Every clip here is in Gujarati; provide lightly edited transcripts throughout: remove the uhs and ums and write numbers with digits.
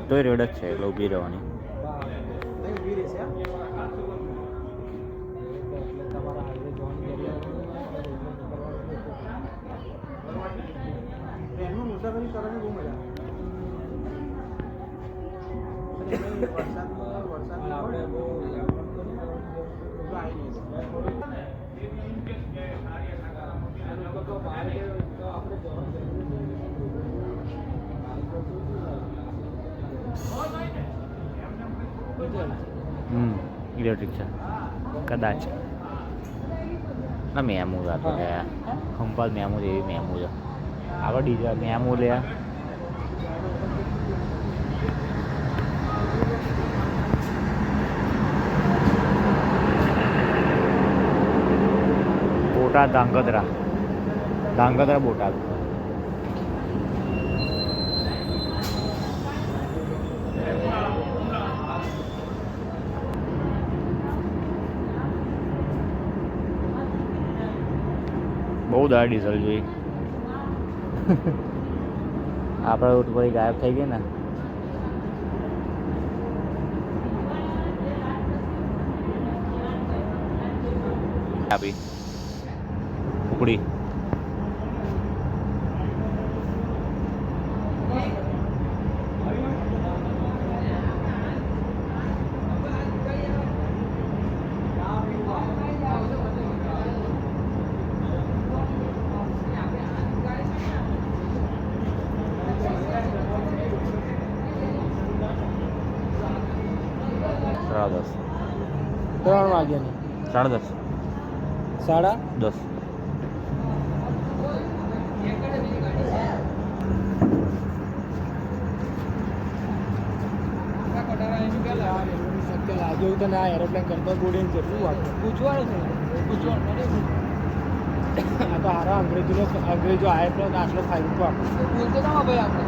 બધો રેડ જ છે એટલે ઊભી રહેવાની. મુસાફરી કરવાની બહુ મજા આવે. ઇલેક્ટ્રિક છે કદાચ ના મેમુ હતો છે ખંભાત મેમુ એવી મેમુ છે આગળ ડીઝલ મેમુ લે બોટાદ ધાંગધ્રા બોટાદ બહુ દાળ ડીઝલ જોઈ આપણે પછી ગાયબ થઈ ગઈ ને આપી ઉકડી સાડા 10 3 વાગ્યાની સાડા 10 સાડા 10 લાગે એવું તો ના એરોપ્લેન કરતા બોડીને જેટલું વાગતું પૂછવાનું છે પૂછવાનું આ તો હારા અંગ્રેજો આવેલો ને આટલો ફાયદો આપે બોલતો ના ભાઈ આપણે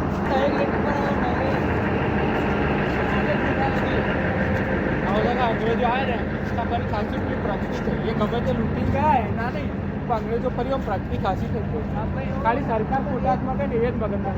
અંગ્રેજો આવે ને તમારી ખાસી પેલી પ્રગતિ છે એ ગમે તે લૂંટી ગયા ના નહીં અંગ્રેજો ફરી પ્રગતિ ખાસી થઈ ગઈ ખાલી સરકાર પોતામાં કઈ ને એ જ મગજમાં